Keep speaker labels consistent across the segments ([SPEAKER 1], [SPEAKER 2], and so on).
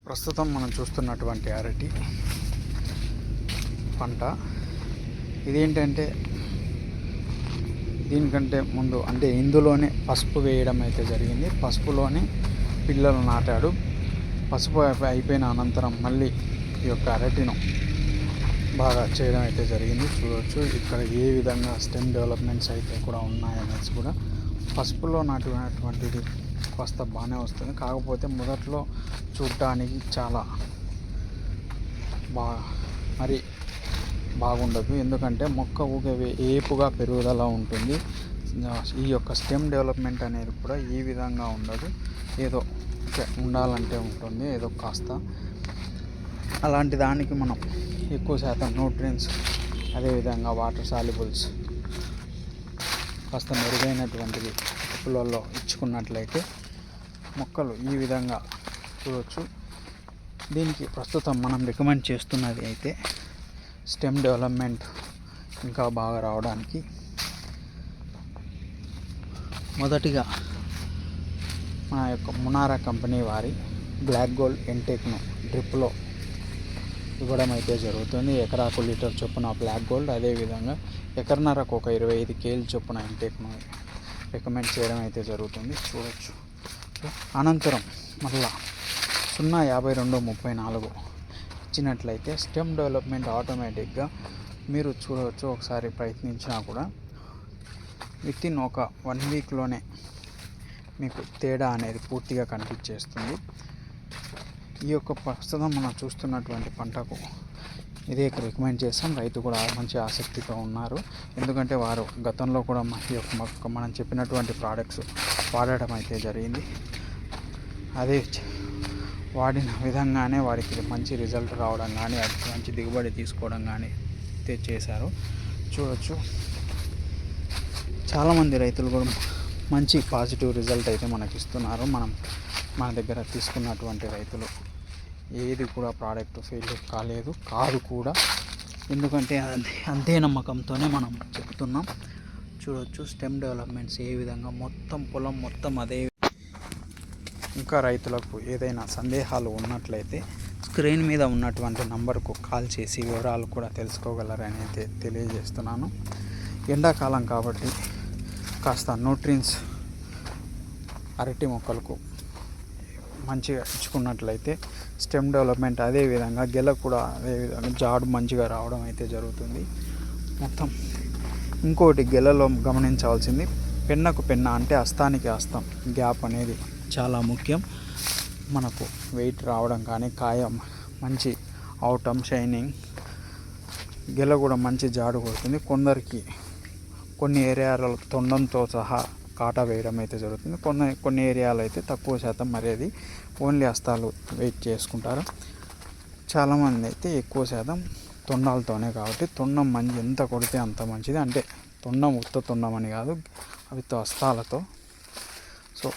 [SPEAKER 1] ప్రస్తుతం మనం చూస్తున్నటువంటి అరటి పంట ఇదేంటంటే దీనికంటే ముందు అంటే ఇందులోనే పసుపు వేయడం అయితే జరిగింది. పసుపులోనే పిల్లలు నాటాడు. పసుపు అయిపోయిన అనంతరం మళ్ళీ ఈ యొక్క అరటిను బాగా చేయడం అయితే జరిగింది. చూడవచ్చు ఇక్కడ ఏ విధంగా స్టెమ్ డెవలప్మెంట్స్ అయితే కూడా ఉన్నాయనేసి కూడా పసుపులో నాటినటువంటిది కాస్త బాగానే వస్తుంది. కాకపోతే మొదట్లో చూడటానికి చాలా మరి బాగుండదు. ఎందుకంటే మొక్క ఊగే ఏపుగా పెరుగుదల ఉంటుంది. ఈ యొక్క స్టెమ్ డెవలప్మెంట్ అనేది కూడా ఈ విధంగా ఉండదు. ఏదో ఉండాలంటే ఉంటుంది ఏదో కాస్త. అలాంటి దానికి మనం ఎక్కువ శాతం న్యూట్రియన్స్ అదేవిధంగా వాటర్ సాల్యుబుల్స్ కాస్త మెరుగైనటువంటివి పొలాల్లో ఇచ్చుకున్నట్లయితే మొక్కలు ఈ విధంగా చూడవచ్చు. దీనికి ప్రస్తుతం మనం రికమెండ్ చేస్తున్నది అయితే స్టెమ్ డెవలప్మెంట్ ఇంకా బాగా రావడానికి మొదటిగా మన యొక్క మునారా కంపెనీ వారి బ్లాక్ గోల్డ్ ఎన్టేక్ను డ్రిప్లో ఇవ్వడం అయితే జరుగుతుంది. ఎకరాకు లీటర్ చొప్పున బ్లాక్ గోల్డ్, అదేవిధంగా ఎకరన్నరకు ఒక 25 కేజీల చొప్పున ఇంటేక్ను రికమెండ్ చేయడం అయితే జరుగుతుంది. చూడవచ్చు. అనంతరం మళ్ళా 05234 ఇచ్చినట్లయితే స్టెమ్ డెవలప్మెంట్ ఆటోమేటిక్గా మీరు చూడవచ్చు. ఒకసారి ప్రయత్నించినా కూడా వితిన్ ఒక 1 వీక్లోనే మీకు తేడా అనేది పూర్తిగా కనిపించేస్తుంది. ఈ యొక్క ప్రస్తుతం మనం చూస్తున్నటువంటి పంటకు ఇదే రికమెండ్ చేస్తాం. రైతు కూడా మంచి ఆసక్తితో ఉన్నారు. ఎందుకంటే వారు గతంలో కూడా ఈ యొక్క మనం చెప్పినటువంటి ప్రోడక్ట్స్ వాడటం అయితే జరిగింది. అదే వాడిన విధంగానే వారికి మంచి రిజల్ట్ రావడం కానీ మంచి దిగుబడి తీసుకోవడం కానీ చేశారు. చూడవచ్చు. చాలామంది రైతులు కూడా మంచి పాజిటివ్ రిజల్ట్ అయితే మనకి ఇస్తున్నారు. మన దగ్గర తీసుకున్నటువంటి రైతులు ఏది కూడా ప్రోడక్ట్ ఫెయిల్ కాదు కూడా. ఎందుకంటే అంతే నమ్మకంతోనే మనం చెప్తున్నాం. చూడవచ్చు స్టెమ్ డెవలప్మెంట్స్ ఏ విధంగా మొత్తం పొలం మొత్తం అదే. ఇంకా రైతులకు ఏదైనా సందేహాలు ఉన్నట్లయితే స్క్రీన్ మీద ఉన్నటువంటి నంబర్కు కాల్ చేసి వివరాలు కూడా తెలుసుకోగలరని అయితే తెలియజేస్తున్నాను. ఎండాకాలం కాబట్టి కాస్త న్యూట్రియన్స్ అరటి మొక్కలకు మంచిగా ఇచ్చుకున్నట్లయితే స్టెమ్ డెవలప్మెంట్ అదేవిధంగా గెల కూడా అదేవిధంగా జాడు మంచిగా రావడం అయితే జరుగుతుంది. మొత్తం ఇంకోటి గెలలో గమనించవలసింది పెన్నకు పెన్న అంటే హస్తానికి హస్తం గ్యాప్ అనేది చాలా ముఖ్యం. మనకు వెయిట్ రావడం కానీ కాయ మంచి అవుటం షైనింగ్ గెల కూడా మంచి జాడు కొడుతుంది. కొందరికి కొన్ని ఏరియాలలో తొండంతో సహా కాటా వేయడం అయితే జరుగుతుంది. కొన్ని ఏరియాలో అయితే తక్కువ శాతం మరేది ఓన్లీ హస్తాలు వెయిట్ చేసుకుంటారు. చాలామంది అయితే ఎక్కువ శాతం తొండాలతోనే. కాబట్టి తొండం ఎంత కొడితే అంత మంచిది. అంటే తొండం తొండం అని కాదు, అవి హస్తాలతో. సో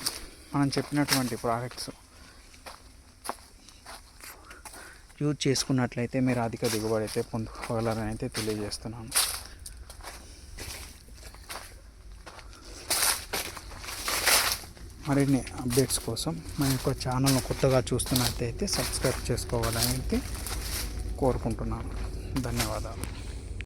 [SPEAKER 1] మనం చెప్పినటువంటి ప్రోడక్ట్స్ యూజ్ చేసుకున్నట్లయితే మీరు అధిక దిగుబడి అయితే పొందుకోగలరని అయితే తెలియజేస్తున్నాను. మరిన్ని అప్డేట్స్ కోసం మన యొక్క ఛానల్ను కొత్తగా చూస్తున్నట్లయితే సబ్స్క్రైబ్ చేసుకోవాలని అయితే కోరుకుంటున్నాను. ధన్యవాదాలు.